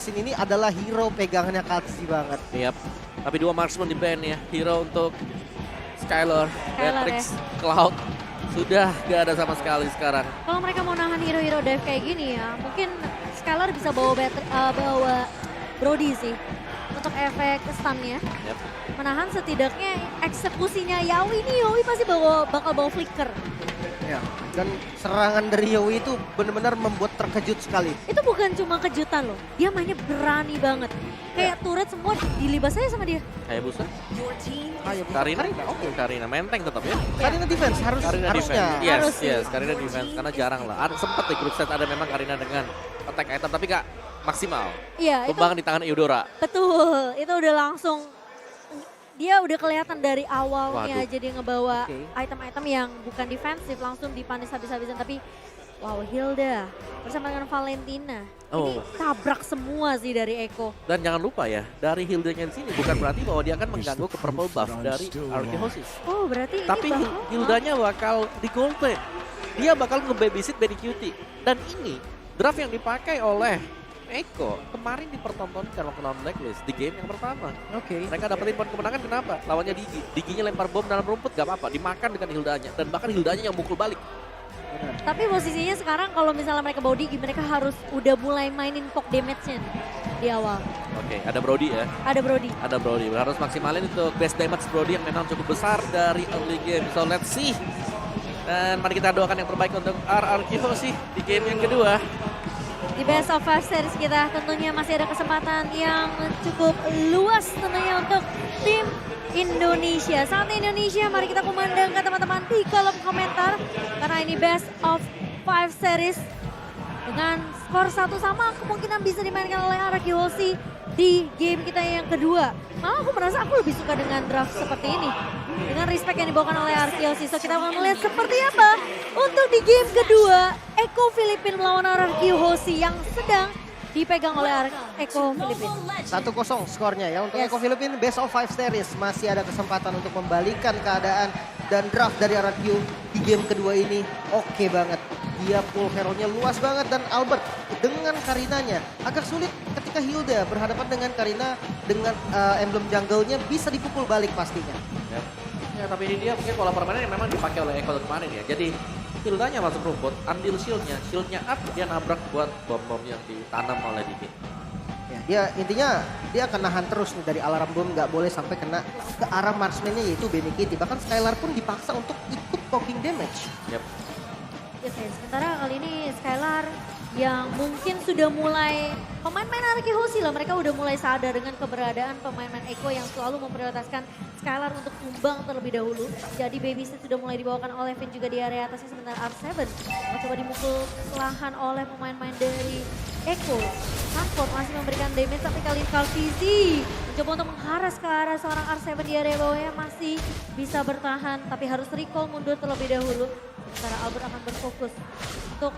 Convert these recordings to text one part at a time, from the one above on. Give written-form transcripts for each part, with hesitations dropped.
Ini adalah hero pegangannya Kalsi banget. Yap. Tapi 2 marksman di band ya. Hero untuk Skylar, Beatrix, Cloud. Sudah gak ada sama sekali sekarang. Kalau mereka mau nahan hero-hero dive kayak gini ya, mungkin Skylar bisa bawa Brody sih. Untuk efek stunnya. Yap. Menahan setidaknya eksekusinya Yawi nih, Yawi pasti bakal bawa flicker. Ya. Dan serangan dari Yowie itu benar-benar membuat terkejut sekali. Itu bukan cuma kejutan loh, dia mainnya berani banget. Kayak turret semua dilibas aja sama dia. Kayak Busa. Ayo, Karina. Oke. Karina menteng tetap ya. Karina defense harusnya. Defense. Yes, Harus sih. yes. Karina defense karena jarang lah. Sempat di grup set ada memang Karina dengan attack item tapi gak maksimal. Iya, itu Tumbangan di tangan Eudora. betul. Itu udah langsung dia udah kelihatan dari awalnya Waduh. jadi ngebawa Oke. item-item yang bukan defensif langsung dipanis habis-habisan, tapi wow, Hilda bersama dengan Valentina ini Oh. tabrak semua sih dari Eko. Dan jangan lupa ya, dari Hilda-nya di sini bukan berarti bahwa dia akan mengganggu ke purple buff dari Arkehosis. Oh, berarti ini Tapi Hildanya bakal di goldplay. Dia bakal nge-babysit Benny Cutie. Dan ini draft yang dipakai oleh Eko kemarin dipertontonkan waktu lawan Blacklist di game yang pertama. Oke. Mereka dapetin poin kemenangan kenapa? Lawannya Digi. Diginya lempar bom dalam rumput gak apa-apa. Dimakan dengan Hildanya. Dan bahkan Hildanya yang mukul balik. Tapi posisinya sekarang kalau misalnya mereka bawa Digi, mereka harus udah mulai mainin poke damage-nya nih di awal. Oke, ada Brody ya. Ada Brody. Ada Brody. Harus maksimalin untuk base damage Brody yang memang cukup besar dari early game. So let's see. Dan mari kita doakan yang terbaik untuk RRQ sih di game yang kedua. Di Best of 5 series kita tentunya masih ada kesempatan yang cukup luas tentunya untuk tim Indonesia. Saatnya Indonesia, mari kita kumandangkan teman-teman di kolom komentar. Karena ini Best of 5 series dengan skor 1 sama kemungkinan bisa dimainkan oleh RRQ di game kita yang kedua. Malah aku merasa aku lebih suka dengan draft seperti ini. Dengan respect yang dibawakan oleh RRQ. So kita akan melihat seperti apa untuk di game kedua Eko Filipin melawan RRQ Hoshi yang sedang dipegang oleh Eko Filipin. 1-0 skornya ya untuk Yes. Eko Filipin Best of 5 series. Masih ada kesempatan untuk membalikan keadaan dan draft dari RRQ di game kedua ini oke banget. Dia full hero-nya luas banget dan Albert dengan Karinanya agak sulit ketika Hilda berhadapan dengan Karina dengan emblem jungle-nya bisa dipukul balik pastinya. Ya, tapi ini dia mungkin pola permainan yang memang dipakai oleh Eko kemarin ya. Jadi Hildanya masuk rumput, ambil shieldnya up, dia nabrak buat bom-bom yang ditanam oleh Digi. Ya, dia intinya dia akan nahan terus nih dari alarm bom, nggak boleh sampai kena ke arah marksman-nya yaitu Benny Kitty. Bahkan Skylar pun dipaksa untuk ikut poking damage. Yep. Yes, sementara kali ini Skylar yang mungkin sudah mulai pemain-pemain RRQ Hoshi lah, mereka udah mulai sadar dengan keberadaan pemain-pemain Eko yang selalu memprioritaskan Skylar untuk tumbang terlebih dahulu. Jadi babysit sudah mulai dibawakan oleh Vin juga di area atasnya, sementara R7 coba dimukul perlahan oleh pemain-pemain dari Eko. Sanford masih memberikan damage tapi kali ini Kaltizi mencoba untuk mengharas ke arah seorang R7 di area bawahnya, masih bisa bertahan tapi harus recall mundur terlebih dahulu. Sementara Albert akan berfokus untuk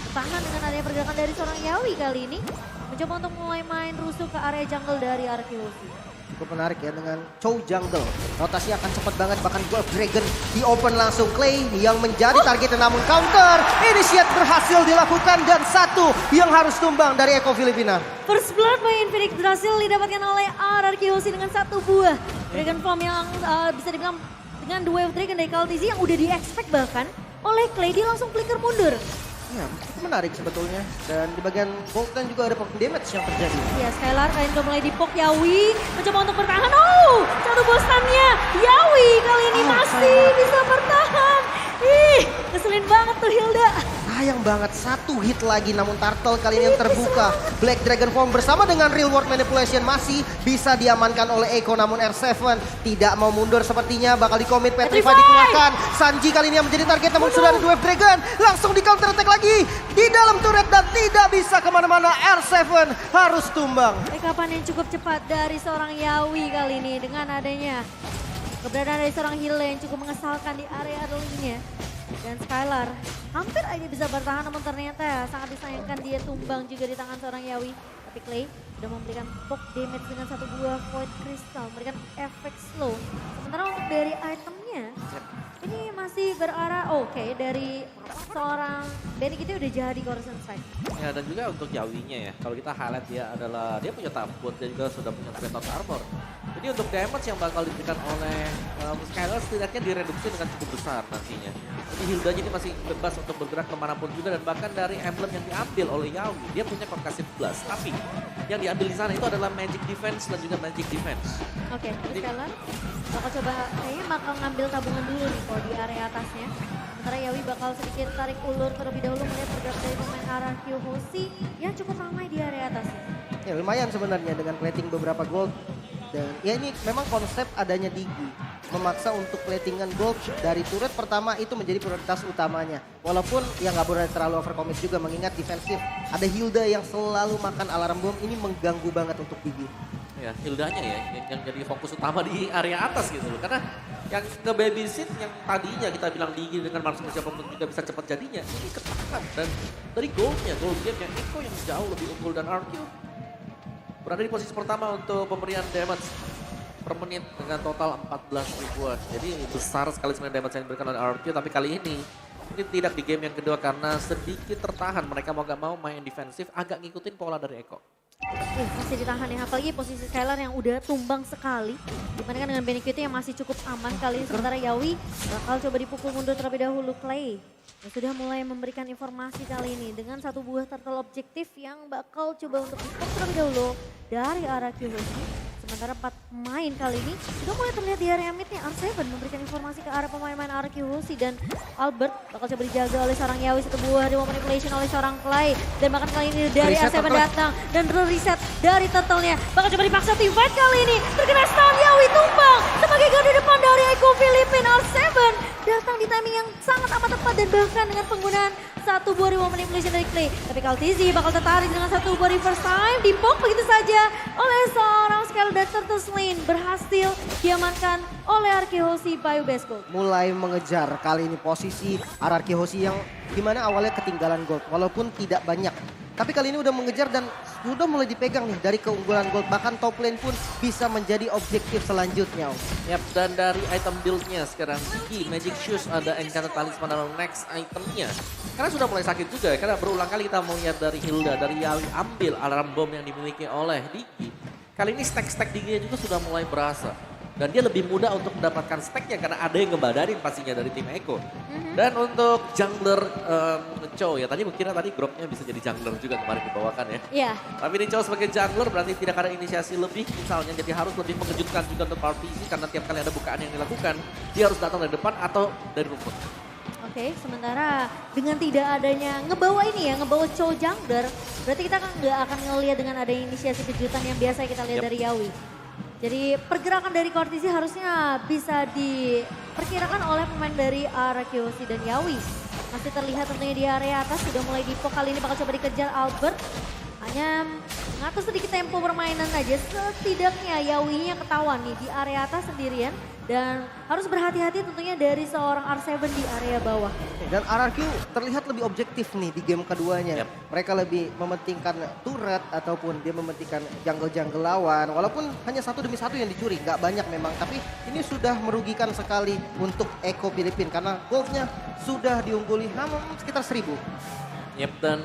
bertahan dengan adanya pergerakan dari seorang Yawi kali ini. Mencoba untuk mulai main rusuh ke area jungle dari RRQ Hoshi. Cukup menarik ya dengan Chow Jungle. Rotasi akan cepat banget, bahkan Gold Dragon di open langsung. Clay yang menjadi target namun counter. Initiate berhasil dilakukan dan satu yang harus tumbang dari Eko Filipina. First blood by Infinix berhasil didapatkan oleh RRQ Hoshi dengan satu buah Dragon Form yang bisa dibilang dengan dua Wave Dragon dari Kaltizi yang udah di-expect bahkan oleh Clay. Dia langsung flicker mundur. Ya, itu menarik sebetulnya. Dan di bagian Bolton juga ada poking damage yang terjadi. Ya, Skylar kali ini udah mulai dipok. Yawi mencoba untuk bertahan. Oh, satu bostannya. Yawi kali ini masih bisa bertahan. Ih, ngeselin banget tuh Hilda. Sayang banget, satu hit lagi namun Turtle kali ini yang terbuka. Black Dragon Form bersama dengan Real World Manipulation masih bisa diamankan oleh Eko, namun R7 tidak mau mundur sepertinya, bakal dikomit. Petrify dikeluarkan. Sanji kali ini yang menjadi target namun sudah ada Wave Dragon. Langsung di counter attack lagi di dalam turret dan tidak bisa kemana-mana. R7 harus tumbang. Rekapan yang cukup cepat dari seorang Yawi kali ini dengan adanya keberadaan dari seorang Hilda yang cukup mengesalkan di area early-nya. Dan Skylar hampir aja bisa bertahan namun ternyata sangat disayangkan dia tumbang juga di tangan seorang Yawi. Tapi Clay sudah memberikan poke damage dengan satu buah void crystal, memberikan efek slow. Sementara untuk dari itemnya, ini masih berarah dari seorang Benny kita udah jadi Coruscant Strike. Ya, dan juga untuk Yawinya ya, kalau kita highlight dia adalah dia punya tabut, dia juga sudah punya Kratos Armor. Jadi untuk damage yang bakal diberikan oleh Skylar setidaknya direduksi dengan cukup besar nantinya. Jadi Hilda ini masih bebas untuk bergerak kemanapun juga dan bahkan dari emblem yang diambil oleh Yawi, dia punya Concussive Blast. Tapi yang diambil di sana itu adalah Magic Defense dan juga Magic Defense. Oke, terus Skylar bakal coba kayaknya bakal ngambil tabungan dulu nih kalau di area atasnya. Sementara Yawi bakal sedikit tarik ulur terlebih dahulu melihat bergerak dari pemain RRQ Hoshi yang cukup ramai di area atasnya. Ya lumayan sebenarnya dengan plating beberapa gold. Dan ya ini memang konsep adanya Digi. Memaksa untuk platingan gold dari turret pertama itu menjadi prioritas utamanya. Walaupun ya nggak boleh terlalu overcommit juga mengingat defensif. Ada Hilda yang selalu makan alarm bomb, ini mengganggu banget untuk Digi. Ya, Hildanya ya yang jadi fokus utama di area atas gitu loh. Karena yang nge-babysit yang tadinya kita bilang Digi dengan Marksman siapapun juga bisa cepat jadinya, ini ketakan. Dan dari gold game yang Echo yang jauh lebih unggul dan RQ berada di posisi pertama untuk pemberian damage per menit dengan total 14 ribuan. Jadi besar sekali sebenarnya damage yang diberikan oleh RQ, tapi kali ini tidak di game yang kedua karena sedikit tertahan. Mereka mau gak mau main defensif, agak ngikutin pola dari Echo. Masih ditahan ya, apalagi posisi Skylar yang udah tumbang sekali. Dibandingkan dengan Benny QT yang masih cukup aman kali ini. Sementara Yawi bakal coba dipukul mundur terlebih dahulu. Clay yang sudah mulai memberikan informasi kali ini dengan satu buah turtle objektif yang bakal coba untuk di-pop terlebih dahulu dari arah Hoshi. Sementara 4 pemain kali ini sudah mulai terlihat di area mid nih. R7 memberikan informasi ke arah pemain-pemain RRQ Hoshi dan Albert bakal coba dijaga oleh seorang Yawi, satu buah Dewa Manipulation oleh seorang Clay. Dan bahkan kali ini dari R7 datang dan reset dari turtle-nya. Bakal coba dipaksa team fight kali ini. Terkena stun, Yawi tumbang sebagai garda depan dari Echo Filipina. R7 datang di timing yang sangat amat tepat dan bahkan dengan penggunaan satu buah Dewa Manipulation dari Clay. Tapi Kaltizi bakal tertarik dengan satu buah reverse time. Dipok begitu saja oleh seorang Skylar dan Turtle Lane berhasil diamankan oleh RRQ Hoshi Bayu Besko. Mulai mengejar kali ini posisi RRQ Hoshi yang dimana awalnya ketinggalan gold walaupun tidak banyak. Tapi kali ini udah mengejar dan sudah mulai dipegang nih dari keunggulan gold. Bahkan top lane pun bisa menjadi objektif selanjutnya. Yap, dan dari item build-nya sekarang Digi, Magic Shoes, ada Enchanted Talisman dalam next itemnya. Karena sudah mulai sakit juga ya, karena berulang kali kita mau lihat dari Hilda, dari Yawi ambil alarm bom yang dimiliki oleh Digi. Kali ini stack-stack Digi-nya juga sudah mulai berasa. Dan dia lebih mudah untuk mendapatkan stacknya karena ada yang ngebadarin pastinya dari tim Echo. Dan untuk jungler Chow ya, tadi mungkin tadi Groknya bisa jadi jungler juga kemarin dibawakan ya. Iya. Tapi ini Chow sebagai jungler berarti tidak ada inisiasi lebih misalnya, jadi harus lebih mengejutkan juga untuk partisi karena tiap kali ada bukaan yang dilakukan, dia harus datang dari depan atau dari rumput. Oke, sementara dengan tidak adanya ngebawa ini ya, ngebawa Chow jungler, berarti kita kan nggak akan ngelihat dengan ada inisiasi kejutan yang biasa kita lihat dari Yawi. Jadi pergerakan dari Cortisi harusnya bisa diperkirakan oleh pemain dari RRQ Hoshi dan Yawi. Masih terlihat tentunya di area atas sudah mulai dipok, kali ini bakal coba dikejar Albert. Hanya mengatur sedikit tempo permainan aja, setidaknya Yawinya ketahuan nih di area atas sendirian. Dan harus berhati-hati tentunya dari seorang R7 di area bawah. Dan RRQ terlihat lebih objektif nih di game keduanya. Yep. Mereka lebih mementingkan turret ataupun dia mementingkan jungle-jungle lawan. Walaupun hanya satu demi satu yang dicuri, nggak banyak memang. Tapi ini sudah merugikan sekali untuk Echo Filipina karena goldnya sudah diungguli sekitar 1000. Yep, dan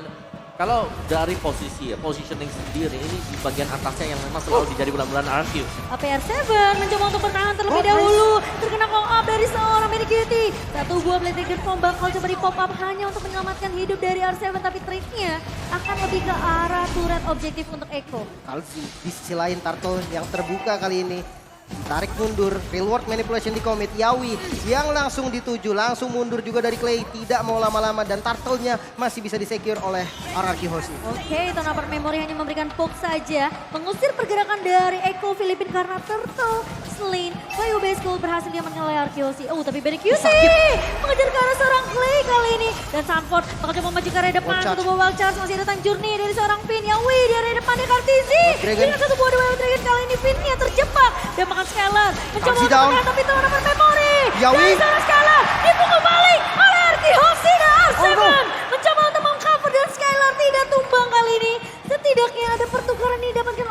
kalau dari posisi ya, positioning sendiri ini di bagian atasnya yang memang selalu dijadi bulan-bulan RQ. APR7 mencoba untuk bertahan terlebih dahulu. Terkena call up dari seorang Benny QT. Satu buah Blade Dragon Bomb bakal coba di pop up hanya untuk menyelamatkan hidup dari R7. Tapi triknya akan lebih ke arah turret objektif untuk Echo. Kalsi di sisi lain Turtle yang terbuka kali ini. Tarik mundur, real world manipulation di commit. Yawi yang langsung dituju, langsung mundur juga dari Clay. Tidak mau lama-lama dan turtle-nya masih bisa disecure oleh RRQ Hoshi. Oke, Tonapper Memory hanya memberikan poke saja. Mengusir pergerakan dari Echo Filipina karena Turtle Lane. Bayu Besko berhasil diamankan oleh RRQ Hoshi. Tapi Benny QT mengejar ke arah seorang Clay kali ini. Dan Sanford bakal coba maju ke area depan. Satu buah wild charge, masih datang Journey dari seorang Finn. Yawi di area depan dari Kartizi. Dengan satu buah Wild Dragon kali ini Finn-nya terjebak. Dan makan Skylar mencoba untuk bertahan tapi Tonapper Memory. Yawi. Dari seorang Skylar dipukul balik oleh RRQ Hoshi dan R7. Mencoba untuk mengcover dan Skylar tidak tumbang kali ini. Setidaknya ada pertukaran yang didapatkan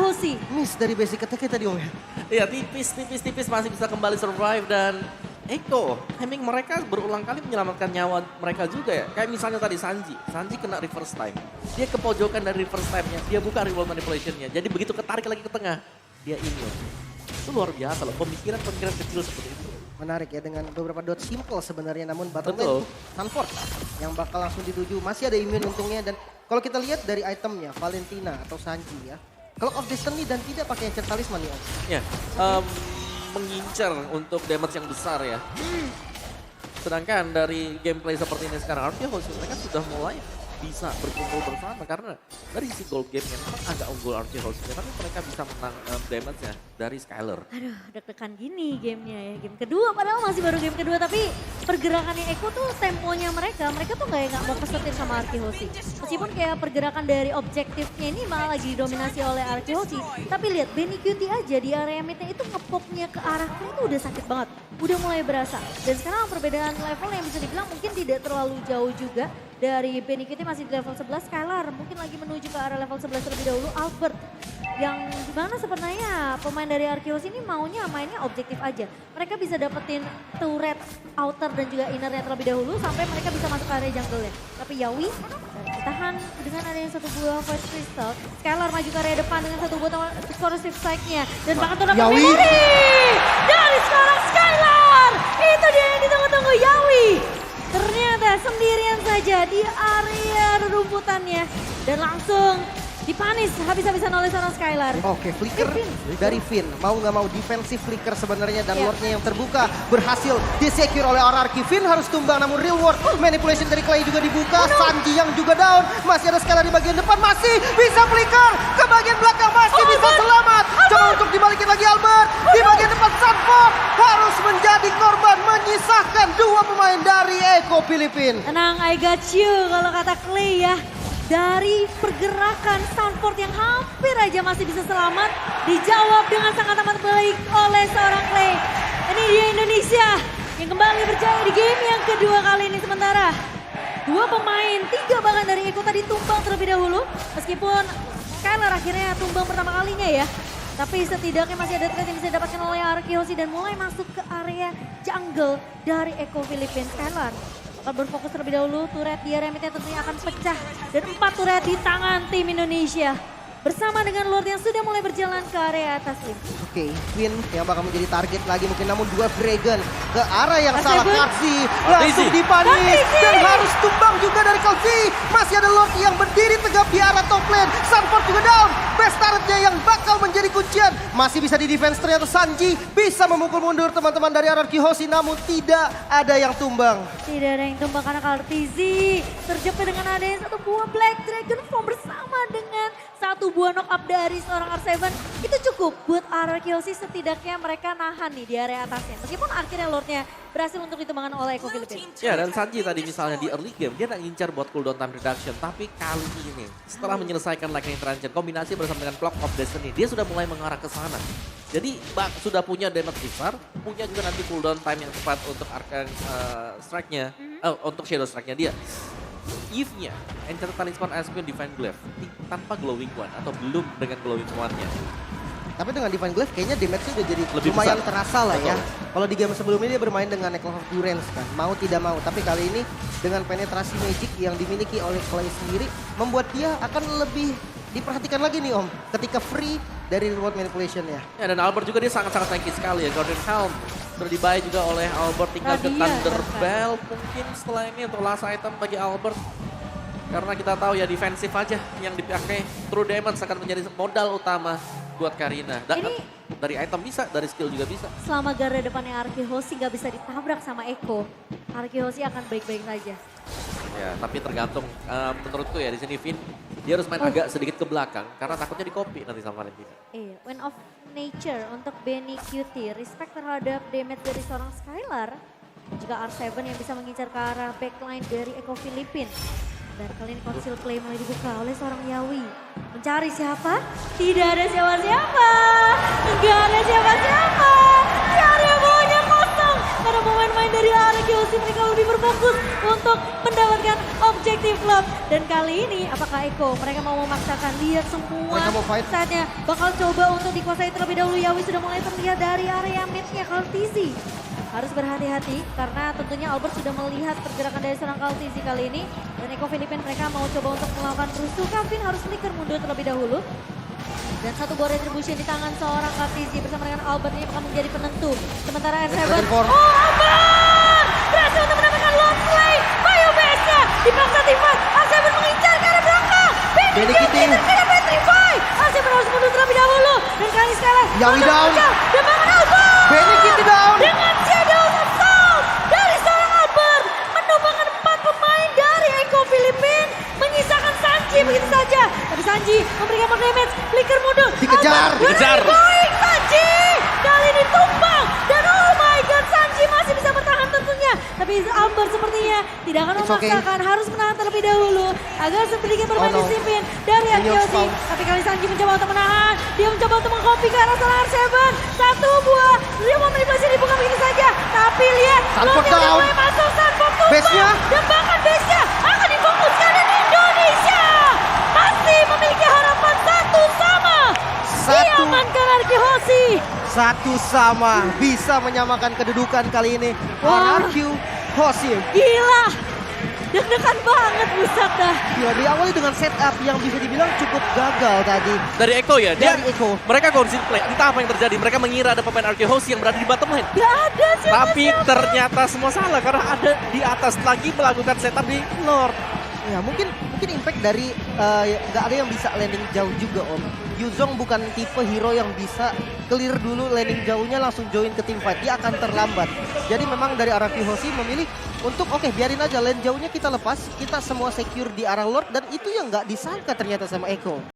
Hoshi. Miss dari basic attack tadi Om ya. Iya tipis masih bisa kembali survive dan Echo, timing mereka berulang kali menyelamatkan nyawa mereka juga ya. Kayak misalnya tadi Sanji kena reverse time. Dia ke pojokan dari reverse time-nya, dia buka reroll manipulation-nya. Jadi begitu ketarik lagi ke tengah, dia immune. Itu luar biasa loh, pemikiran kecil seperti itu. Menarik ya dengan beberapa dot simple sebenarnya, namun bottom Betul. lane Sanford yang bakal langsung dituju. Masih ada immune untungnya, dan kalau kita lihat dari itemnya Valentina atau Sanji ya. Clock of Destiny dan tidak pakai Ancient Talisman nih Om. Ya, mengincar untuk damage yang besar ya. Sedangkan dari gameplay seperti ini sekarang, artinya mereka sudah mulai bisa berkumpul bersama karena dari sisi gold game yang memang agak unggul RC House-nya, tapi mereka bisa menang damage-nya dari Skylar. Aduh, deg-degan gini gamenya ya. Game kedua, padahal masih baru game kedua, tapi pergerakannya Eko tuh temponya mereka tuh nggak mau kesetir sama Arkihoshi. Meskipun kayak pergerakan dari objektifnya ini malah lagi didominasi oleh Arkihoshi, tapi lihat Benny Cutie aja di area midnya itu ngepopnya ke arah Clay itu udah sakit banget, udah mulai berasa. Dan sekarang perbedaan level yang bisa dibilang mungkin tidak terlalu jauh juga. Dari Benny Cutie masih di level 11, Skylar mungkin lagi menuju ke arah level 11 terlebih dahulu. Albert yang dimana sebenarnya pemain dari Arkeos ini mainnya objektif aja. Mereka bisa dapetin turret, outer dan juga innernya terlebih dahulu sampai mereka bisa masuk ke area jungle-nya. Tapi Yawi ditahan dengan adanya satu buah Void Crystal. Skylar maju ke area depan dengan satu buah corrosive strike-nya. Dan bahkan tuh Yawi dari sekarang Skylar. Itu dia yang ditunggu-tunggu, Yawi. Ternyata sendirian saja di area rerumputannya dan langsung dipanis habis-habisan oleh seorang Skylar. Oke, flicker dari Finn. Mau nggak mau defensive flicker sebenarnya dan wardnya yang terbuka berhasil disecure oleh RRQ. Finn harus tumbang namun real ward manipulation dari Clay juga dibuka. Sanji yang juga down. Masih ada Skylar di bagian depan, masih bisa flicker ke bagian belakang, masih bisa selamat. Coba untuk dibalikin lagi Albert. Di bagian depan Sanford harus menjadi korban menyisahkan dua pemain dari Eko Filipin. Tenang, I got you kalau kata Clay ya. Dari pergerakan Sanford yang hampir aja masih bisa selamat, dijawab dengan sangat amat baik oleh seorang Clay. Ini dia Indonesia yang kembali berjaya di game yang kedua kali ini. Sementara dua pemain, tiga bahkan dari Eko tadi tumbang terlebih dahulu. Meskipun Skylar akhirnya tumbang pertama kalinya ya. Tapi setidaknya masih ada trade yang bisa didapatkan oleh Arkehoshi dan mulai masuk ke area jungle dari Eko Filipin. Skylar akan berfokus terlebih dahulu, turret di area midnya tentunya akan pecah. Dan 4 turret di tangan tim Indonesia. Bersama dengan Lord yang sudah mulai berjalan ke area atas tim. Oke, Finn yang bakal menjadi target lagi mungkin, namun dua Dragon ke arah yang salah. Karsi langsung dipanis dan harus tumbang juga dari Karsi. Masih ada Lord yang berdiri tegap di arah top lane. Sanford juga down. Best turretnya yang bakal menjadi kuncian. Masih bisa di defense, ternyata Sanji bisa memukul mundur teman-teman dari RRQ Hoshi, namun tidak ada yang tumbang. Tidak ada yang tumbang karena Kartizi terjepit dengan adanya satu buah Black Dragon Form bersama dengan satu buah knock up dari seorang R7. Itu cukup buat Arkehoshi, setidaknya mereka nahan nih di area atasnya. Meskipun akhirnya Lordnya berhasil untuk ditumbangkan oleh Eko Filipin. Ya, dan Sanji tadi misalnya di early game dia nak ngincar buat cooldown time reduction, tapi kali ini setelah menyelesaikan Lightning Transition kombinasi bersama dengan Clock of Destiny, dia sudah mulai mengarah ke sana. Jadi sudah punya damage besar, punya juga nanti cooldown time yang tepat untuk Arcane strike-nya, untuk Shadow strike-nya dia. Eve-nya, Ancient Talisman Aspen Divine Glaive tanpa Glowing One atau belum dengan Glowing One-nya. Tapi dengan Divine Glaive kayaknya damage-nya udah jadi Lebih lumayan besar. terasa lah ya. Betul. Kalau di game sebelumnya dia bermain dengan Necklace of Durance kan, mau tidak mau. Tapi kali ini dengan penetrasi magic yang dimiliki oleh Clay sendiri, membuat dia akan lebih diperhatikan lagi nih Om, ketika free dari reward manipulation ya. Ya, dan Albert juga dia sangat-sangat tanky sekali ya. Golden Helm sudah dibayar juga oleh Albert, tinggal ke Radia, Thunder bahkan. Bell mungkin setelah ini untuk last item bagi Albert. Karena kita tahu ya defensif aja yang dipakai, true damage akan menjadi modal utama buat Karina. Dari item bisa, dari skill juga bisa. Selama garda depannya Arkehoshi nggak bisa ditabrak sama Eko, Arkehoshi akan baik-baik saja. Ya, tapi tergantung menurutku ya di sini Finn dia harus main agak sedikit ke belakang karena takutnya di copy nanti sama Valentina. Iya, Wind of Nature untuk Benny Cutie. Respect terhadap damage dari seorang Skylar. Juga R7 yang bisa mengincar ke arah backline dari Eko Filipin. Dan kali ini Conceal Play mulai dibuka oleh seorang Yawi. Mencari siapa? Tidak ada siapa-siapa. Enggak ada siapa-siapa. Di area bawahnya kosong. Karena pemain-pemain dari arah Kyoshi, mereka lebih berfokus untuk mendapatkan objektif love. Dan kali ini apakah Eko mereka mau memaksakan, lihat semua Mereka mau fight. saatnya bakal coba untuk dikuasai terlebih dahulu. Yawi sudah mulai terlihat dari area mid-nya Kaltizi. Harus berhati-hati karena tentunya Albert sudah melihat pergerakan dari seorang Kaltizi kali ini. Dan Eko Filipin mereka mau coba untuk melakukan rusuh. Kevin harus flicker mundur terlebih dahulu. Dan satu gol retribution di tangan seorang Kaltizi bersama dengan Albert ini akan menjadi penentu. Sementara R7, Dragon Force. oh Albert! Berhasil untuk mendapatkan long play. Mayo Besa dipaksa Tifa. R7 mengincar ke arah belakang. Benny Benny Kitty. terkena Petrify. R7 harus mundur terlebih dahulu. Dan kali sekarang Yawi down. Dan bangun Albert! Benny Kitty down. Dengan Shadows of Soul dari seorang Albert. Menumbangkan 4 pemain dari Eko Filipin. Menyisakan Sanji begitu saja. Tapi Sanji memberikan more damage. Flicker mundur. Dikejar. Albert Dikejar. berani baik Sanji. Kali ini tumbang. Dan oh my god, Sanji masih bisa bertahan tentunya. Tapi Albert sepertinya tidak akan It's okay. memaksakan. Harus menahan terlebih dahulu. Agar sedikit bermain Oh, no. disiplin dari Minions Akiosi. foul. Tapi kali Sanji mencoba untuk menahan. Dia mencoba untuk mengcopy ke arah seorang R7. Satu buah. Dia mau manipulasi dibuka begitu saja. Tapi lihat. Sanford Lotnya udah down. mulai masuk. Sanford tumbang. Base-nya. Dan bahkan base-nya akan difokuskan. Dan Indonesia masih memiliki harapan 1-sama. Diamankan Arkihosi. 1-1 bisa menyamakan kedudukan kali ini. Wah. RRQ Hoshi. Gila. Deg-degan banget buset dah. Gila, diawali dengan setup yang bisa dibilang cukup gagal tadi. Dari Eko ya, dia, Dari Eko. mereka consistent play. Entah apa yang terjadi, mereka mengira ada pemain Arkehosi yang berada di bottom lane. Gak ada siapa-siapa. Tapi ternyata semua salah karena ada di atas lagi melakukan setup di Lord. Ya mungkin impact dari nggak ada yang bisa landing jauh juga Om. Yuzong bukan tipe hero yang bisa clear dulu landing jauhnya langsung join ke team fight. Dia akan terlambat. Jadi memang dari arah Hoshi memilih untuk oke, biarin aja lane jauhnya kita lepas. Kita semua secure di arah Lord dan itu yang nggak disangka ternyata sama Eko.